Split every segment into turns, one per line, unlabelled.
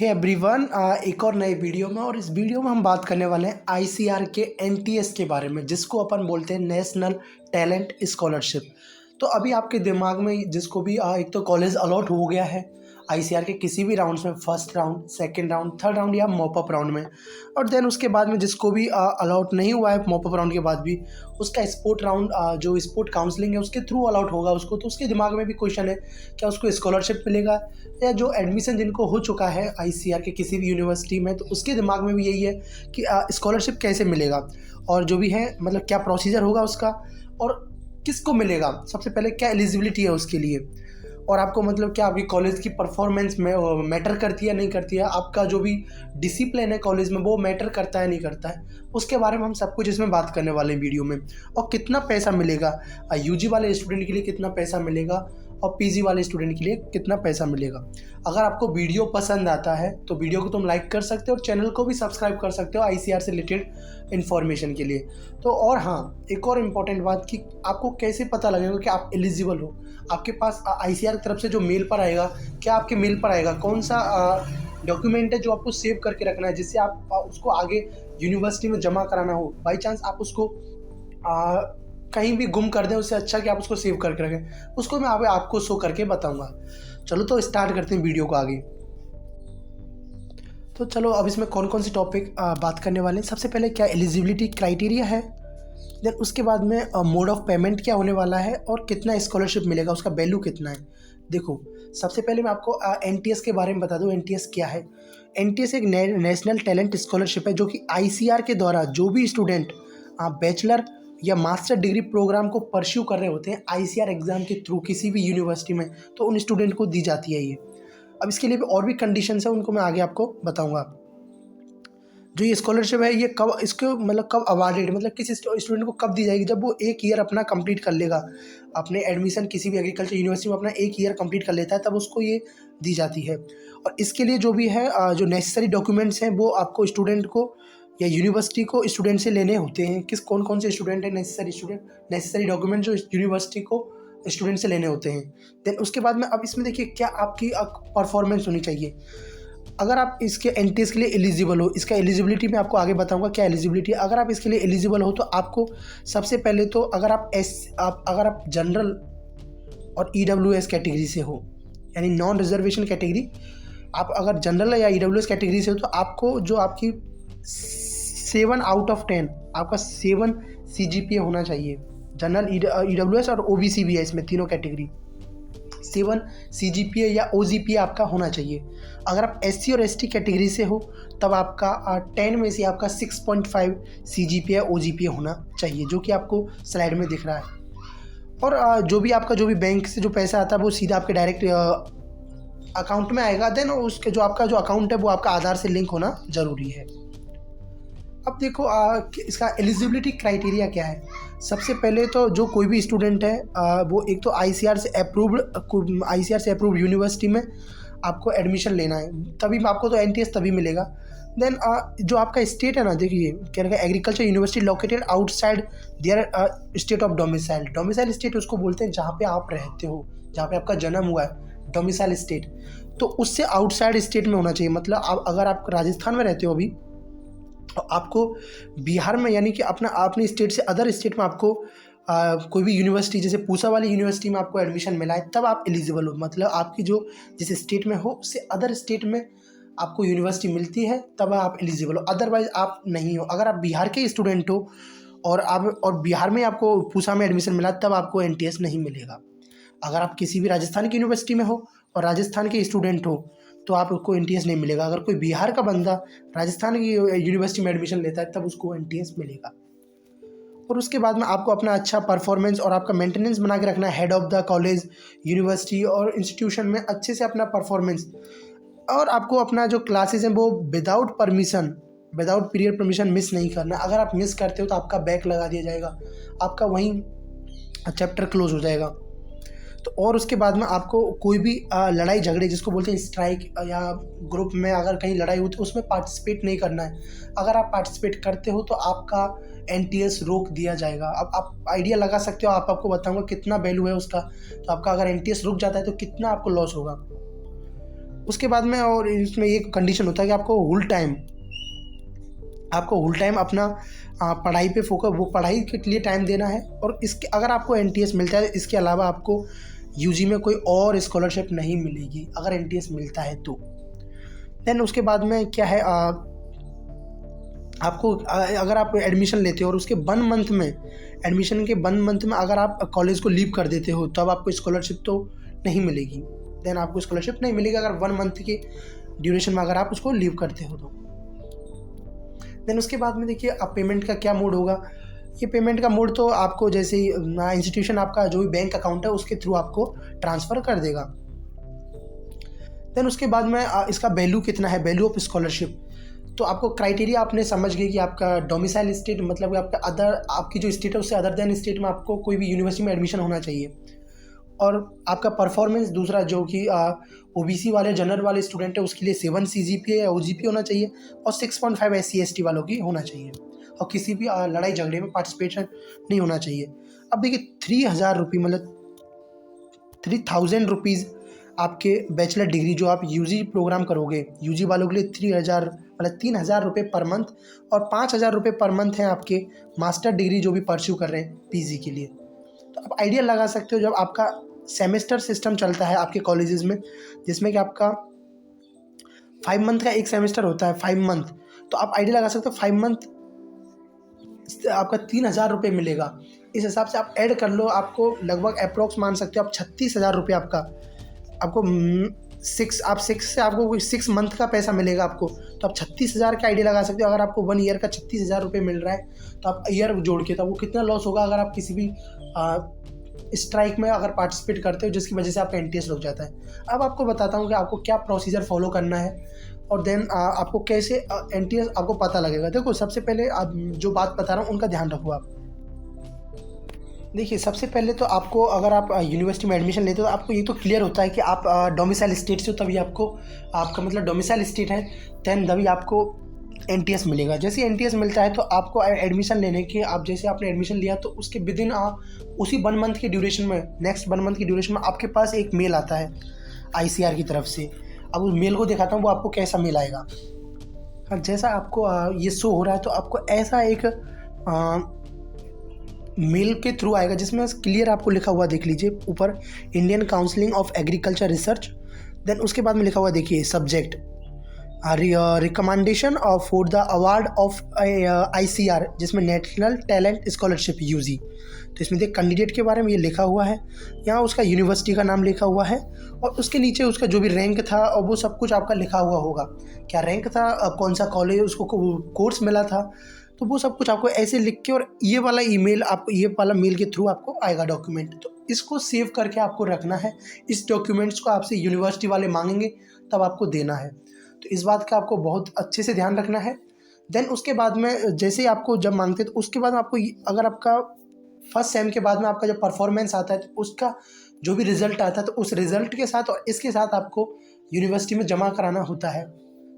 Hey everyone, एक और नए वीडियो में। और इस वीडियो में हम बात करने वाले हैं आईसीआर के एनटीएस के बारे में, जिसको अपन बोलते हैं नेशनल टैलेंट स्कॉलरशिप। तो अभी आपके दिमाग में जिसको भी एक तो कॉलेज अलॉट हो गया है आईसीआर के किसी भी राउंड्स में, first round, second round, third round या मॉपअप राउंड में, और देन उसके बाद में जिसको भी अलॉट नहीं हुआ है मॉपअप राउंड के बाद भी, उसका स्पोर्ट राउंड जो स्पोर्ट काउंसलिंग है उसके थ्रू अलॉट होगा उसको। तो उसके दिमाग में भी क्वेश्चन है, क्या उसको स्कॉलरशिप मिलेगा, या जो एडमिशन जिनको हो चुका है आईसीआर के किसी भी यूनिवर्सिटी में, तो उसके दिमाग में भी यही है कि स्कॉलरशिप कैसे मिलेगा, और जो भी है मतलब क्या प्रोसीजर होगा उसका, और किसको मिलेगा, सबसे पहले क्या एलिजिबिलिटी है उसके लिए, और आपको मतलब क्या आपकी कॉलेज की परफॉर्मेंस में मैटर करती है नहीं करती है, आपका जो भी डिसिप्लिन है कॉलेज में वो मैटर करता है नहीं करता है, उसके बारे में हम सब कुछ इसमें बात करने वाले हैं वीडियो में। और कितना पैसा मिलेगा यूजी वाले स्टूडेंट के लिए, कितना पैसा मिलेगा, और पीजी वाले स्टूडेंट के लिए कितना पैसा मिलेगा। अगर आपको वीडियो पसंद आता है तो वीडियो को तुम लाइक कर सकते हो और चैनल को भी सब्सक्राइब कर सकते हो आईसीआर से रिलेटेड इन्फॉर्मेशन के लिए। तो और हाँ, एक और इम्पॉर्टेंट बात कि आपको कैसे पता लगेगा कि आप एलिजिबल हो। आपके पास आईसीआर की तरफ से जो मेल पर आएगा, क्या आपके मेल पर आएगा कौन सा डॉक्यूमेंट है जो आपको सेव करके रखना है, जिससे आप उसको आगे यूनिवर्सिटी में जमा कराना हो। बाई चांस आप उसको कहीं भी गुम कर दें, उससे अच्छा कि आप उसको सेव करके रखें। उसको मैं आपको शो करके बताऊंगा। चलो तो स्टार्ट करते हैं वीडियो को आगे। तो चलो अब इसमें कौन कौन से टॉपिक बात करने वाले हैं। सबसे पहले क्या एलिजिबिलिटी क्राइटेरिया है, देन उसके बाद में मोड ऑफ पेमेंट क्या होने वाला है, और कितना स्कॉलरशिप मिलेगा, उसका वैल्यू कितना है। देखो, सबसे पहले मैं आपको एनटीएस के बारे में बता दूं। एनटीएस क्या है? एनटीएस एक नेशनल टैलेंट स्कॉलरशिप है, जो कि आईसीआर के द्वारा जो भी स्टूडेंट बैचलर या मास्टर डिग्री प्रोग्राम को परस्यू कर रहे होते हैं आईसीआर एग्जाम के थ्रू किसी भी यूनिवर्सिटी में, तो उन स्टूडेंट को दी जाती है ये। अब इसके लिए भी और भी कंडीशंस है, उनको मैं आगे आपको बताऊंगा। जो ये स्कॉलरशिप है ये कब, इसको मतलब कब अवार्डेड, मतलब किस स्टूडेंट को कब दी जाएगी, जब वो एक ईयर अपना कंप्लीट कर लेगा, अपने एडमिशन किसी भी एग्रीकल्चर यूनिवर्सिटी में अपना एक ईयर कंप्लीट कर लेता है, तब उसको ये दी जाती है। और इसके लिए जो भी है जो नेसेसरी डॉक्यूमेंट्स हैं वो आपको स्टूडेंट को या यूनिवर्सिटी को स्टूडेंट से लेने होते हैं। कौन कौन से स्टूडेंट है नेसेसरी डॉक्यूमेंट जो यूनिवर्सिटी को स्टूडेंट से लेने होते हैं। देन उसके बाद में अब इसमें देखिए क्या आपकी परफॉर्मेंस होनी चाहिए। अगर आप इसके एनटीएस के लिए एलिजिबल हो, इसका एलिजिबिलिटी मैं आपको आगे बताऊंगा क्या एलिजिबिलिटी है। अगर आप इसके लिए एलिजिबल हो तो आपको सबसे पहले तो अगर आप जनरल और ईडब्ल्यूएस कैटेगरी से हो, यानी नॉन रिजर्वेशन कैटेगरी, आप अगर जनरल या ईडब्ल्यूएस कैटेगरी से हो, तो आपको जो आपकी 7 आउट ऑफ 10 आपका 7 CGPA होना चाहिए। जनरल, ईडब्ल्यूएस और ओबीसी भी है इसमें, तीनों कैटेगरी 7 CGPA या OGPA आपका होना चाहिए। अगर आप SC और ST कैटेगरी से हो तब आपका 10 में से आपका 6.5 CGPA OGPA होना चाहिए, जो कि आपको स्लाइड में दिख रहा है। और जो भी बैंक से जो पैसा आता है वो सीधा आपके डायरेक्ट अकाउंट में आएगा। देन उसके जो आपका जो अकाउंट है वो आपका आधार से लिंक होना ज़रूरी है। अब देखो इसका एलिजिबिलिटी क्राइटेरिया क्या है। सबसे पहले तो जो कोई भी स्टूडेंट है वो एक तो आईसीआर से अप्रूव्ड यूनिवर्सिटी में आपको एडमिशन लेना है, तभी आपको तो एनटीएस तभी मिलेगा। देन जो आपका स्टेट है ना, देखिए क्या है, agriculture university located outside there state of domicile. Domicile state उसको बोलते हैं जहाँ पे आप रहते हो, जहाँ पे आपका जन्म हुआ है, डोमिसाइल स्टेट। तो उससे आउटसाइड स्टेट में होना चाहिए। मतलब अगर आप राजस्थान में रहते हो अभी, आपको बिहार में, यानी कि अपने स्टेट से अदर स्टेट में आपको कोई भी यूनिवर्सिटी, जैसे पूसा वाली यूनिवर्सिटी में आपको एडमिशन मिला है, तब आप एलिजिबल हो। मतलब आपकी जो जिस स्टेट में हो उससे अदर स्टेट में आपको यूनिवर्सिटी मिलती है, तब आप एलिजिबल हो, अदरवाइज आप नहीं हो। अगर आप बिहार के स्टूडेंट हो और बिहार में आपको पूसा में एडमिशन मिला, तब आपको एनटीएस नहीं मिलेगा। अगर आप किसी भी राजस्थान की यूनिवर्सिटी में हो और राजस्थान के स्टूडेंट हो तो आपको एनटीएस नहीं मिलेगा। अगर कोई बिहार का बंदा राजस्थान की यूनिवर्सिटी में एडमिशन लेता है तब उसको एनटीएस मिलेगा। और उसके बाद में आपको अपना अच्छा परफॉर्मेंस और आपका मेंटेनेंस बना के रखना है। Head of the college, university और इंस्टीट्यूशन में अच्छे से अपना परफॉर्मेंस, और आपको अपना जो क्लासेस हैं वो विदाउट पीरियड परमिशन मिस नहीं करना। अगर आप मिस करते हो तो आपका बैक लगा दिया जाएगा, आपका वहीं चैप्टर क्लोज हो जाएगा। तो और उसके बाद में आपको कोई भी लड़ाई झगड़े, जिसको बोलते हैं स्ट्राइक, या ग्रुप में अगर कहीं लड़ाई होती है उसमें पार्टिसिपेट नहीं करना है। अगर आप पार्टिसिपेट करते हो तो आपका एनटीएस रोक दिया जाएगा। अब आप आइडिया लगा सकते हो, आपको बताऊंगा कितना वैल्यू है उसका। तो आपका अगर एनटीएस रुक जाता है तो कितना आपको लॉस होगा। उसके बाद में और इसमें एक कंडीशन होता है कि आपको होल टाइम अपना पढ़ाई पे फोकस, वो पढ़ाई के लिए टाइम देना है। और इसके अगर आपको एनटीएस मिलता है, इसके अलावा आपको यूजी में कोई और स्कॉलरशिप नहीं मिलेगी अगर एनटीएस मिलता है तो। देन उसके बाद में क्या है, आपको अगर आप एडमिशन लेते हो और उसके 1 मंथ में, एडमिशन के 1 मंथ में अगर आप कॉलेज को लीव कर देते हो तब आपको स्कॉलरशिप तो नहीं मिलेगी। देन आपको स्कॉलरशिप नहीं मिलेगी अगर 1 मंथ के ड्यूरेशन में अगर आप उसको लीव करते हो तो। देन उसके बाद में देखिए अब पेमेंट का क्या मोड होगा। ये पेमेंट का मोड तो आपको जैसे ही इंस्टीट्यूशन आपका जो भी बैंक अकाउंट है उसके थ्रू आपको ट्रांसफ़र कर देगा। देन उसके बाद में इसका वैल्यू कितना है, वैल्यू ऑफ स्कॉलरशिप। तो आपको क्राइटेरिया आपने समझ गए कि आपका डोमिसाइल स्टेट, मतलब आपका आपकी जो स्टेट है उससे अदर देन स्टेट में आपको कोई भी यूनिवर्सिटी में एडमिशन होना चाहिए। और आपका परफॉर्मेंस दूसरा जो कि ओबीसी वाले जनरल वाले स्टूडेंट है उसके लिए 7 CGPA या OGPA होना चाहिए और 6.5 SC/ST वालों की होना चाहिए और किसी भी लड़ाई झगड़े में पार्टिसिपेशन नहीं होना चाहिए। अब देखिए 3000 रुपये मतलब 3000 रुपीज़ आपके बैचलर डिग्री जो आप यूजी प्रोग्राम करोगे, यूजी वालों के लिए 3000 मतलब 3000 रुपये पर मंथ और 5000 रुपये पर मंथ हैं आपके मास्टर डिग्री जो भी परस्यू कर रहे हैं पीजी के लिए। तो आप आइडिया लगा सकते हो जब आपका सेमेस्टर सिस्टम चलता है आपके कॉलेजेस में, जिसमें कि आपका 5 मंथ का एक सेमेस्टर होता है, 5 मंथ, तो आप आइडिया लगा सकते हो 5 मंथ आपका 3000 रुपये मिलेगा। इस हिसाब से आप ऐड कर लो, आपको लगभग अप्रोक्स मान सकते हो आप 36,000 रुपये आपको 6 मंथ का पैसा मिलेगा आपको। तो आप 36,000 का आइडिया लगा सकते हो। अगर आपको 1 ईयर का 36,000 रुपये मिल रहा है तो आप ईयर जोड़ के, तो वो कितना लॉस होगा अगर आप किसी भी स्ट्राइक में अगर पार्टिसिपेट करते हो जिसकी वजह से आपका एनटीएस रुक जाता है। अब आपको बताता हूँ कि आपको क्या प्रोसीजर फॉलो करना है और देन आपको कैसे एनटीएस आपको पता लगेगा। देखो सबसे पहले आप जो बात बता रहा हूँ उनका ध्यान रखो आप। देखिए सबसे पहले तो आपको अगर आप यूनिवर्सिटी में एडमिशन लेते हो तो आपको ये तो क्लियर होता है कि आप डोमिसाइल स्टेट से हो, तभी आपका मतलब डोमिसाइल स्टेट है, देन तभी आपको एनटीएस मिलेगा। जैसे एनटीएस मिलता है तो आपको एडमिशन लेने के, आप जैसे आपने एडमिशन लिया तो उसके विदिन उसी 1 मंथ के ड्यूरेशन में, नेक्स्ट 1 मंथ की ड्यूरेशन में आपके पास एक मेल आता है ICR की तरफ से। अब उस मेल को दिखाता हूँ वो आपको कैसा मेल आएगा। जैसा आपको ये शो हो रहा है तो आपको ऐसा एक मेल के थ्रू आएगा जिसमें क्लियर आपको लिखा हुआ देख लीजिए ऊपर, Indian counselling of agriculture research. Then उसके बाद में लिखा हुआ देखिए subject recommendation for the award of ICR, जिसमें नेशनल टैलेंट स्कॉलरशिप यूजी। तो इसमें देख कैंडिडेट के बारे में ये लिखा हुआ है, यहाँ उसका यूनिवर्सिटी का नाम लिखा हुआ है और उसके नीचे उसका जो भी रैंक था और वो सब कुछ आपका लिखा हुआ होगा, क्या रैंक था, कौन सा कॉलेज उसको कोर्स मिला था, तो वो सब कुछ आपको ऐसे लिख के और ये वाला ईमेल आपको, ये वाला मेल के थ्रू आपको आएगा डॉक्यूमेंट। तो इसको सेव करके आपको रखना है। इस डॉक्यूमेंट्स को आपसे यूनिवर्सिटी वाले मांगेंगे तब आपको देना है, तो इस बात का आपको बहुत अच्छे से ध्यान रखना है। देन उसके बाद में जैसे ही आपको जब मांगते हैं तो उसके बाद में आपको अगर आपका फर्स्ट सेम के बाद में आपका जब परफॉर्मेंस आता है तो उसका जो भी रिजल्ट आता है तो उस रिजल्ट के साथ और इसके साथ आपको यूनिवर्सिटी में जमा कराना होता है।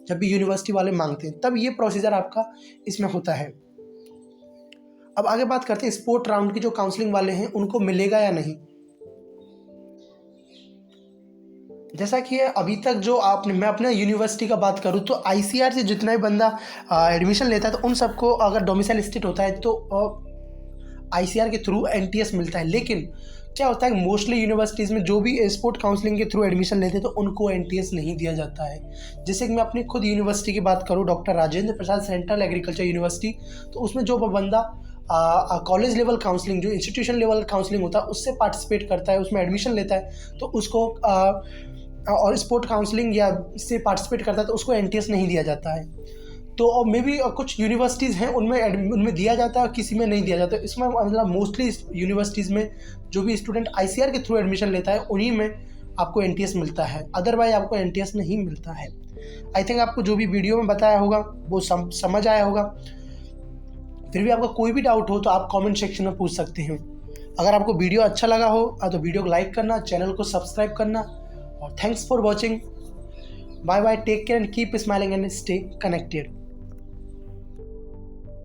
जब भी यूनिवर्सिटी वाले मांगते हैं तब ये प्रोसीजर आपका इसमें होता है। अब आगे बात करते हैं स्पोर्ट राउंड की, जो काउंसलिंग वाले हैं उनको मिलेगा या नहीं। जैसा कि अभी तक जो मैं अपने यूनिवर्सिटी का बात करूँ तो ICR से जितना भी बंदा एडमिशन लेता है तो उन सबको अगर डोमिसाइल स्टेट होता है तो ICR के थ्रू NTS मिलता है। लेकिन क्या होता है मोस्टली यूनिवर्सिटीज़ में जो भी स्पोर्ट काउंसलिंग के थ्रू एडमिशन लेते हैं तो उनको NTS नहीं दिया जाता है। जैसे कि मैं अपनी खुद यूनिवर्सिटी की बात करूँ, doctor Rajendra Prasad central agriculture university, तो उसमें जो बंदा कॉलेज लेवल काउंसलिंग, जो इंस्टीट्यूशन लेवल काउंसलिंग होता है उससे पार्टिसिपेट करता है, उसमें एडमिशन लेता है तो उसको और स्पोर्ट काउंसलिंग या इससे पार्टिसिपेट करता है तो उसको NTS नहीं दिया जाता है। तो और मे भी कुछ यूनिवर्सिटीज़ हैं उनमें दिया जाता है और किसी में नहीं दिया जाता है। इसमें मतलब मोस्टली यूनिवर्सिटीज़ में जो भी स्टूडेंट ICR के थ्रू एडमिशन लेता है उन्हीं में आपको NTS मिलता है, अदरवाइज आपको NTS नहीं मिलता है। आई थिंक आपको जो भी वीडियो में बताया होगा वो समझ आया होगा। फिर भी आपका कोई भी डाउट हो तो आप कमेंट सेक्शन में पूछ सकते हैं। अगर आपको वीडियो अच्छा लगा हो तो वीडियो को लाइक करना, चैनल को सब्सक्राइब करना और thanks for watching. Bye bye, take care and keep smiling and stay connected.